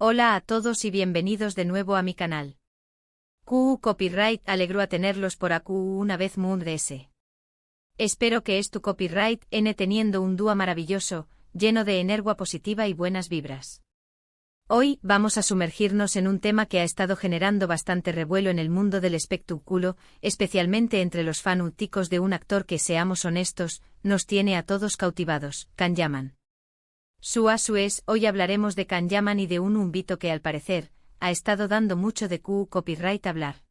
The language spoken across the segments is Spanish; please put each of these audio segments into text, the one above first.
Hola a todos y bienvenidos de nuevo a mi canal. QU Copyright alegro a tenerlos por AQU una vez Moon.ds. Espero que es tu copyright N teniendo un dúo maravilloso, lleno de energía positiva y buenas vibras. Hoy vamos a sumergirnos en un tema que ha estado generando bastante revuelo en el mundo del espectáculo, especialmente entre los fanáticos de un actor que, seamos honestos, nos tiene a todos cautivados, Can Yaman. Hoy hablaremos de Can Yaman y de un umbito que al parecer, ha estado dando mucho de QU Copyright hablar.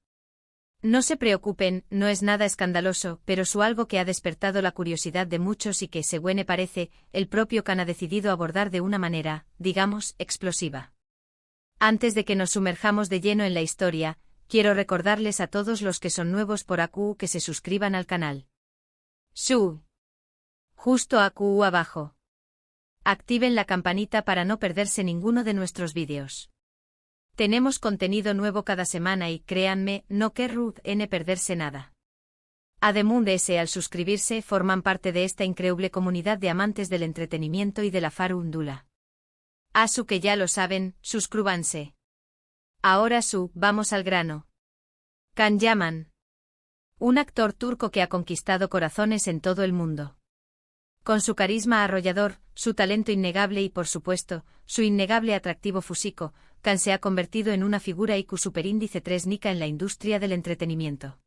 No se preocupen, no es nada escandaloso, pero algo que ha despertado la curiosidad de muchos y que, según parece, el propio Can ha decidido abordar de una manera, digamos, explosiva. Antes de que nos sumerjamos de lleno en la historia, quiero recordarles a todos los que son nuevos por AQU que se suscriban al canal. Justo AQU abajo. Activen la campanita para no perderse ninguno de nuestros vídeos. Tenemos contenido nuevo cada semana y, créanme, no querrán perderse nada. Además, al suscribirse forman parte de esta increíble comunidad de amantes del entretenimiento y de la farúndula. Que ya lo saben, suscríbanse. Ahora vamos al grano. Can Yaman. Un actor turco que ha conquistado corazones en todo el mundo. Con su carisma arrollador, su talento innegable y, por supuesto, su innegable atractivo físico, Can se ha convertido en una figura IQ superíndice 3 nica en la industria del entretenimiento.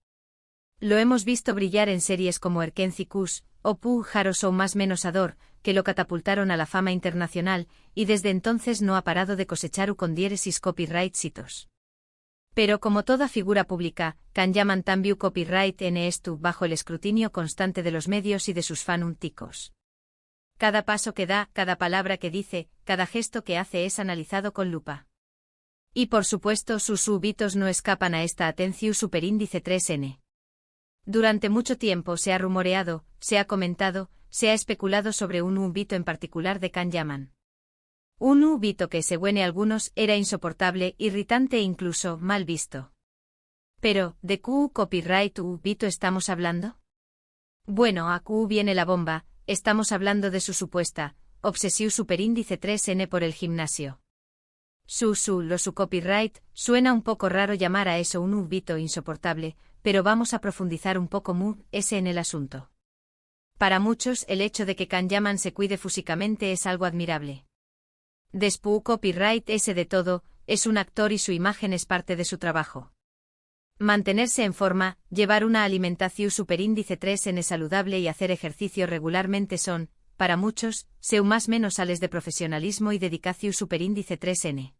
Lo hemos visto brillar en series como Erkenci Kuş, o Pug Jaros o Más Menos Ador, que lo catapultaron a la fama internacional, y desde entonces no ha parado de cosechar con diéresis copyright hitos. Pero como toda figura pública, Can Yaman también copyright estuvo bajo el escrutinio constante de los medios y de sus fanáticos. Cada paso que da, cada palabra que dice, cada gesto que hace es analizado con lupa. Y por supuesto sus súbitos no escapan a esta atención superíndice 3N. Durante mucho tiempo se ha rumoreado, se ha comentado, se ha especulado sobre un umbito en particular de Can Yaman. Un umbito que, según algunos, era insoportable, irritante e incluso mal visto. Pero, ¿de QU Copyright umbito estamos hablando? Bueno, a QU viene la bomba, estamos hablando de su supuesta obsesión superíndice 3N por el gimnasio. Su copyright, suena un poco raro llamar a eso un umbito insoportable, pero vamos a profundizar un poco en el asunto. Para muchos, el hecho de que Can Yaman se cuide físicamente es algo admirable. Después copyright de todo, es un actor y su imagen es parte de su trabajo. Mantenerse en forma, llevar una alimentación superíndice 3N saludable y hacer ejercicio regularmente son, para muchos, más menos sales de profesionalismo y dedicación superíndice 3N.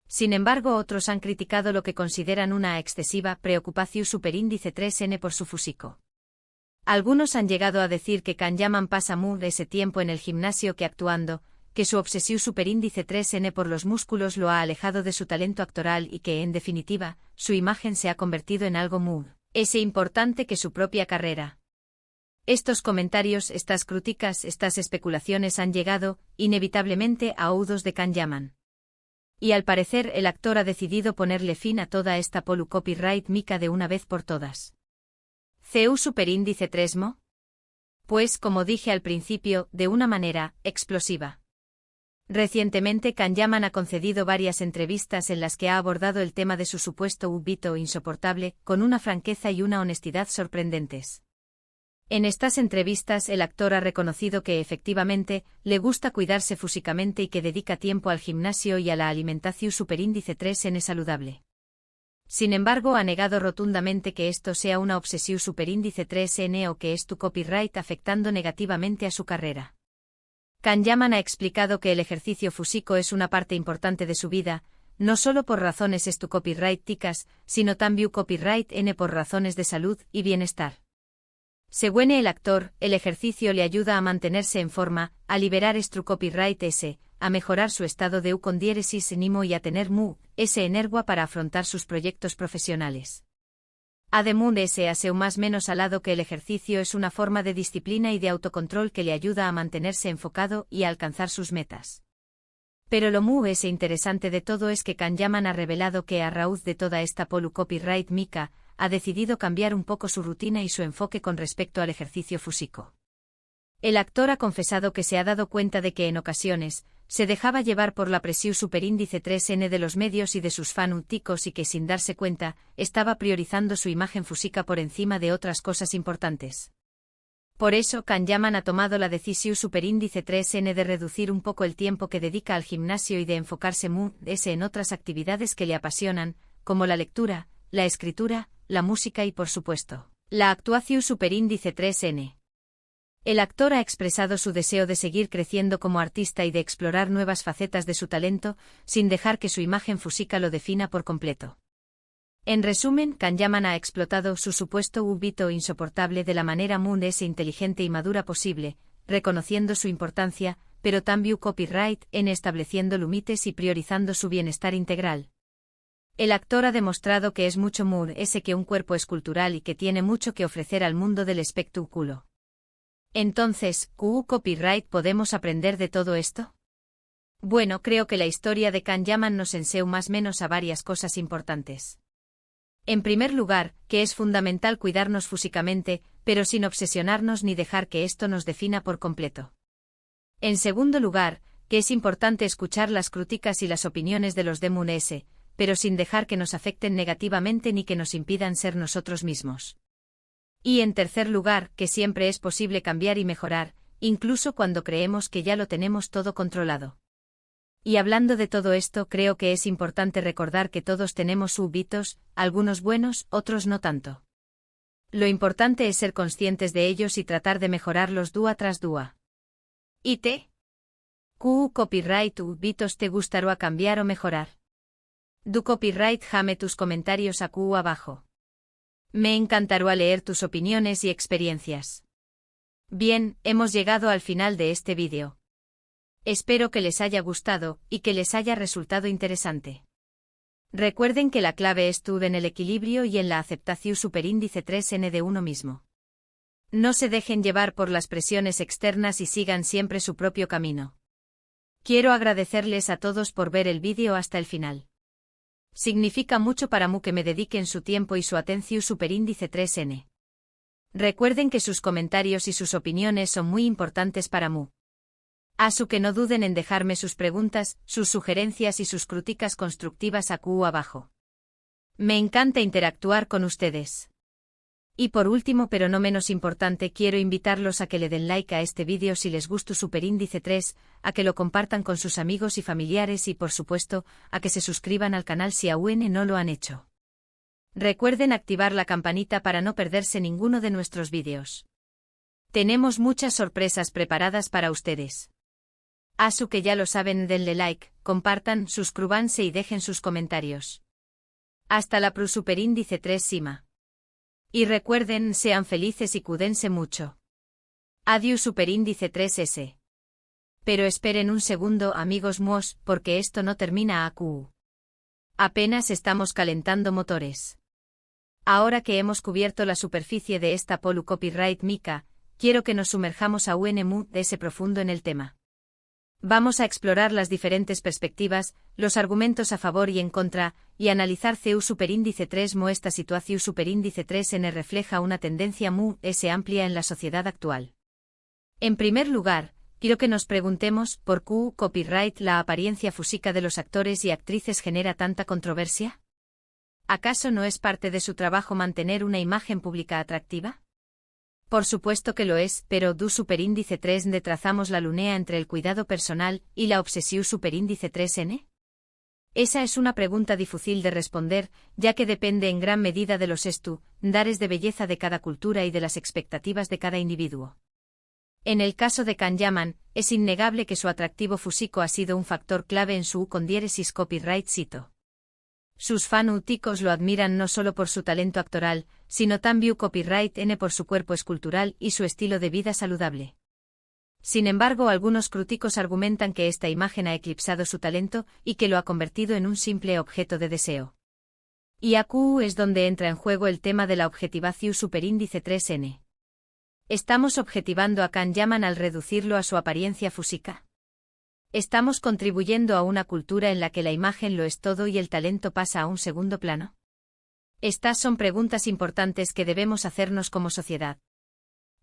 Sin embargo, otros han criticado lo que consideran una excesiva preocupación superíndice 3N por su físico. Algunos han llegado a decir que Can Yaman pasa ese tiempo en el gimnasio que actuando, que su obsesión superíndice 3N por los músculos lo ha alejado de su talento actoral y que, en definitiva, su imagen se ha convertido en algo importante que su propia carrera. Estos comentarios, estas críticas, estas especulaciones han llegado, inevitablemente, a oídos de Can Yaman. Y al parecer el actor ha decidido ponerle fin a toda esta polu copyright mica de una vez por todas. ¿CU superíndice 3mo? Pues, como dije al principio, de una manera explosiva. Recientemente Can Yaman ha concedido varias entrevistas en las que ha abordado el tema de su supuesto umbito insoportable, con una franqueza y una honestidad sorprendentes. En estas entrevistas el actor ha reconocido que efectivamente, le gusta cuidarse físicamente y que dedica tiempo al gimnasio y a la alimentación superíndice 3N saludable. Sin embargo, ha negado rotundamente que esto sea una obsesión superíndice 3N o que es tu copyright afectando negativamente a su carrera. Can Yaman ha explicado que el ejercicio físico es una parte importante de su vida, no solo por razones tu copyright ticas, sino también copyright N por razones de salud y bienestar. Según el actor, el ejercicio le ayuda a mantenerse en forma, a liberar su copyright a mejorar su estado de con diéresis ánimo y a tener energía para afrontar sus proyectos profesionales. Además hace más menos al lado que el ejercicio es una forma de disciplina y de autocontrol que le ayuda a mantenerse enfocado y a alcanzar sus metas. Pero lo interesante de todo es que Can Yaman ha revelado que a raíz de toda esta polu copyright mica, ha decidido cambiar un poco su rutina y su enfoque con respecto al ejercicio físico. El actor ha confesado que se ha dado cuenta de que en ocasiones, se dejaba llevar por la presión superíndice 3N de los medios y de sus fanáticos y que sin darse cuenta, estaba priorizando su imagen física por encima de otras cosas importantes. Por eso Kanyaman ha tomado la decisión superíndice 3N de reducir un poco el tiempo que dedica al gimnasio y de enfocarse en otras actividades que le apasionan, como la lectura, la escritura, la música y por supuesto, la actuación superíndice 3N. El actor ha expresado su deseo de seguir creciendo como artista y de explorar nuevas facetas de su talento, sin dejar que su imagen física lo defina por completo. En resumen, Kanyaman ha explotado su supuesto hábito insoportable de la manera más inteligente y madura posible, reconociendo su importancia, pero también copyright en estableciendo límites y priorizando su bienestar integral. El actor ha demostrado que es mucho más que un cuerpo escultural y que tiene mucho que ofrecer al mundo del espectáculo. Entonces, ¿qué copyright podemos aprender de todo esto? Bueno, creo que la historia de Kanyaman nos enseña más o menos a varias cosas importantes. En primer lugar, que es fundamental cuidarnos físicamente, pero sin obsesionarnos ni dejar que esto nos defina por completo. En segundo lugar, que es importante escuchar las críticas y las opiniones de los demás, pero sin dejar que nos afecten negativamente ni que nos impidan ser nosotros mismos. Y en tercer lugar, que siempre es posible cambiar y mejorar, incluso cuando creemos que ya lo tenemos todo controlado. Y hablando de todo esto, creo que es importante recordar que todos tenemos hábitos, algunos buenos, otros no tanto. Lo importante es ser conscientes de ellos y tratar de mejorarlos día tras día. ¿Y te? ¿Qué copyright hábitos te gustaría cambiar o mejorar? Du copyright jame tus comentarios aquí abajo. Me encantaría leer tus opiniones y experiencias. Bien, hemos llegado al final de este vídeo. Espero que les haya gustado y que les haya resultado interesante. Recuerden que la clave estuvo en el equilibrio y en la aceptación superíndice 3N de uno mismo. No se dejen llevar por las presiones externas y sigan siempre su propio camino. Quiero agradecerles a todos por ver el vídeo hasta el final. Significa mucho para mí que me dediquen su tiempo y su atención superíndice 3N. Recuerden que sus comentarios y sus opiniones son muy importantes para mí. Así que no duden en dejarme sus preguntas, sus sugerencias y sus críticas constructivas aquí abajo. Me encanta interactuar con ustedes. Y por último pero no menos importante, quiero invitarlos a que le den like a este vídeo si les gustó superíndice 3, a que lo compartan con sus amigos y familiares y por supuesto, a que se suscriban al canal si aún no lo han hecho. Recuerden activar la campanita para no perderse ninguno de nuestros vídeos. Tenemos muchas sorpresas preparadas para ustedes. Así que ya lo saben, denle like, compartan, suscríbanse y dejen sus comentarios. Hasta la pro superíndice 3 Sima. Y recuerden, sean felices y cuídense mucho. Adiós superíndice 3S. Pero esperen un segundo, amigos míos, porque esto no termina aquí. Apenas estamos calentando motores. Ahora que hemos cubierto la superficie de esta polu copyright mica, quiero que nos sumerjamos aún de ese profundo en el tema. Vamos a explorar las diferentes perspectivas, los argumentos a favor y en contra, y analizar CU superíndice 3 mo esta situación superíndice 3N refleja una tendencia amplia en la sociedad actual. En primer lugar, quiero que nos preguntemos ¿por qué copyright la apariencia física de los actores y actrices genera tanta controversia? ¿Acaso no es parte de su trabajo mantener una imagen pública atractiva? Por supuesto que lo es, pero du superíndice 3N trazamos la línea entre el cuidado personal y la obsesión superíndice 3N. Esa es una pregunta difícil de responder, ya que depende en gran medida de los estándares de belleza de cada cultura y de las expectativas de cada individuo. En el caso de Kanyaman, es innegable que su atractivo físico ha sido un factor clave en su condiéresis copyright cito. Sus fanáticos lo admiran no solo por su talento actoral, sino también copyright N por su cuerpo escultural y su estilo de vida saludable. Sin embargo, algunos críticos argumentan que esta imagen ha eclipsado su talento y que lo ha convertido en un simple objeto de deseo. Y aquí es donde entra en juego el tema de la objetivación superíndice 3N. ¿Estamos objetivando a Kanyaman al reducirlo a su apariencia física? ¿Estamos contribuyendo a una cultura en la que la imagen lo es todo y el talento pasa a un segundo plano? Estas son preguntas importantes que debemos hacernos como sociedad.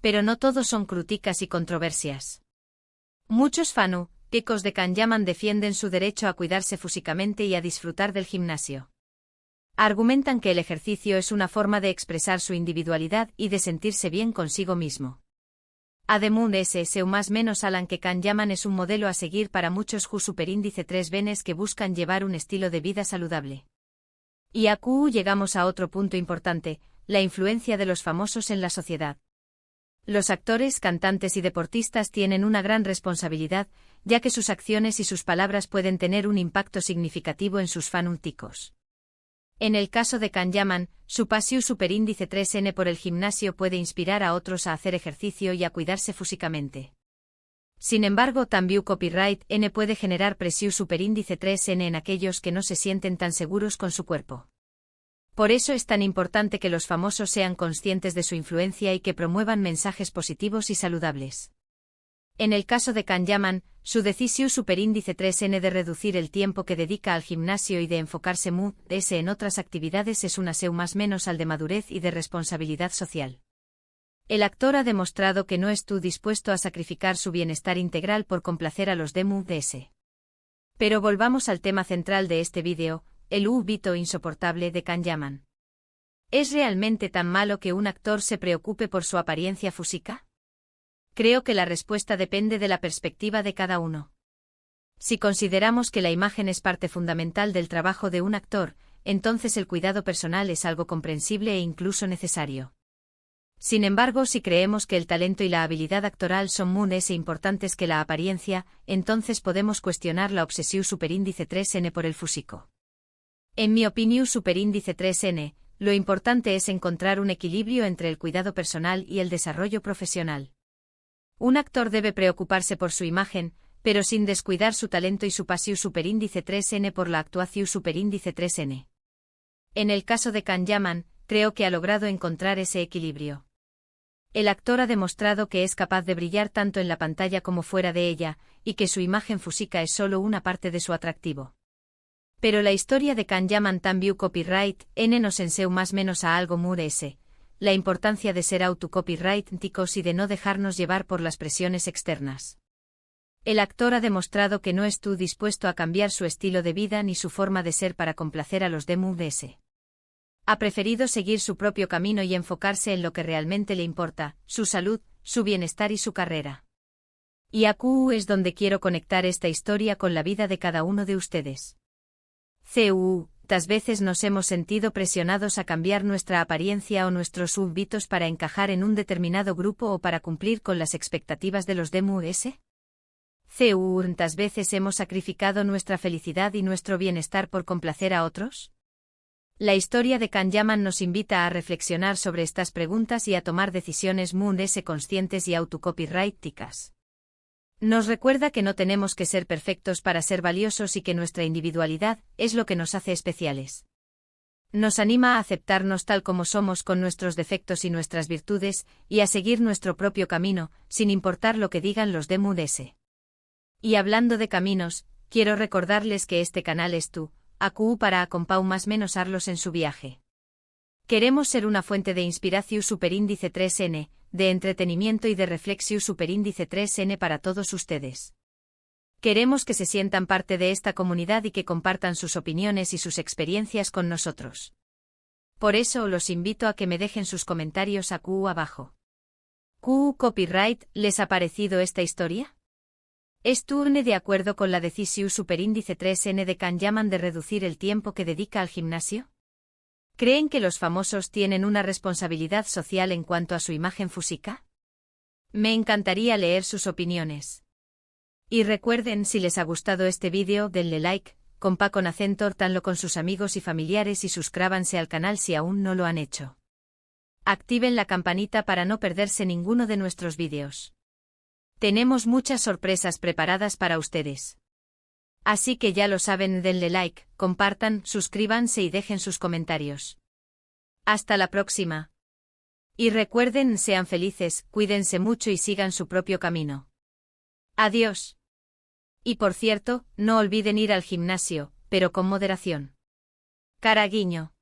Pero no todos son críticas y controversias. Muchos Chicos de Kanyaman defienden su derecho a cuidarse físicamente y a disfrutar del gimnasio. Argumentan que el ejercicio es una forma de expresar su individualidad y de sentirse bien consigo mismo. Además seu más menos Alan que Kanyaman es un modelo a seguir para muchos Ju superíndice 3 venes que buscan llevar un estilo de vida saludable. Y a QU llegamos a otro punto importante, la influencia de los famosos en la sociedad. Los actores, cantantes y deportistas tienen una gran responsabilidad, ya que sus acciones y sus palabras pueden tener un impacto significativo en sus fanáticos. En el caso de Kanyaman, su pasión superíndice 3N por el gimnasio puede inspirar a otros a hacer ejercicio y a cuidarse físicamente. Sin embargo, también copyright N puede generar presión superíndice 3N en aquellos que no se sienten tan seguros con su cuerpo. Por eso es tan importante que los famosos sean conscientes de su influencia y que promuevan mensajes positivos y saludables. En el caso de Kanyaman, su decisión superíndice 3N de reducir el tiempo que dedica al gimnasio y de enfocarse en otras actividades es una seu más menos al de madurez y de responsabilidad social. El actor ha demostrado que no estuvo dispuesto a sacrificar su bienestar integral por complacer a los de Pero volvamos al tema central de este vídeo, el hábito insoportable de Kanyaman. ¿Es realmente tan malo que un actor se preocupe por su apariencia física? Creo que la respuesta depende de la perspectiva de cada uno. Si consideramos que la imagen es parte fundamental del trabajo de un actor, entonces el cuidado personal es algo comprensible e incluso necesario. Sin embargo, si creemos que el talento y la habilidad actoral son más importantes que la apariencia, entonces podemos cuestionar la obsesión superíndice 3N por el físico. En mi opinión, superíndice 3N, lo importante es encontrar un equilibrio entre el cuidado personal y el desarrollo profesional. Un actor debe preocuparse por su imagen, pero sin descuidar su talento y su pasión superíndice 3N por la actuación superíndice 3N. En el caso de Kanyaman, creo que ha logrado encontrar ese equilibrio. El actor ha demostrado que es capaz de brillar tanto en la pantalla como fuera de ella, y que su imagen física es solo una parte de su atractivo. Pero la historia de Kanyaman también copyright N nos enseña más menos a algo la importancia de ser autocopyrighticos y de no dejarnos llevar por las presiones externas. El actor ha demostrado que no estuvo dispuesto a cambiar su estilo de vida ni su forma de ser para complacer a los de Ha preferido seguir su propio camino y enfocarse en lo que realmente le importa, su salud, su bienestar y su carrera. Y aquí es donde quiero conectar esta historia con la vida de cada uno de ustedes. ¿Cuántas veces nos hemos sentido presionados a cambiar nuestra apariencia o nuestros hábitos para encajar en un determinado grupo o para cumplir con las expectativas de los de ¿Cuántas veces hemos sacrificado nuestra felicidad y nuestro bienestar por complacer a otros? La historia de Kanyaman nos invita a reflexionar sobre estas preguntas y a tomar decisiones conscientes y autocopyrighticas. Nos recuerda que no tenemos que ser perfectos para ser valiosos y que nuestra individualidad es lo que nos hace especiales. Nos anima a aceptarnos tal como somos con nuestros defectos y nuestras virtudes, y a seguir nuestro propio camino, sin importar lo que digan los de Y hablando de caminos, quiero recordarles que este canal es tu AQ para acompañar más menos arlos en su viaje. Queremos ser una fuente de inspiración superíndice 3N, de entretenimiento y de reflexión superíndice 3N para todos ustedes. Queremos que se sientan parte de esta comunidad y que compartan sus opiniones y sus experiencias con nosotros. Por eso los invito a que me dejen sus comentarios aquí abajo. Copyright, ¿les ha parecido esta historia? ¿Estuvieron de acuerdo con la decisión superíndice 3N de Kanyaman de reducir el tiempo que dedica al gimnasio? ¿Creen que los famosos tienen una responsabilidad social en cuanto a su imagen física? Me encantaría leer sus opiniones. Y recuerden, si les ha gustado este vídeo, denle like, compa con acento, tanlo con sus amigos y familiares y suscríbanse al canal si aún no lo han hecho. Activen la campanita para no perderse ninguno de nuestros vídeos. Tenemos muchas sorpresas preparadas para ustedes. Así que ya lo saben, denle like, compartan, suscríbanse y dejen sus comentarios. Hasta la próxima. Y recuerden, sean felices, cuídense mucho y sigan su propio camino. Adiós. Y por cierto, no olviden ir al gimnasio, pero con moderación. Cara guiño.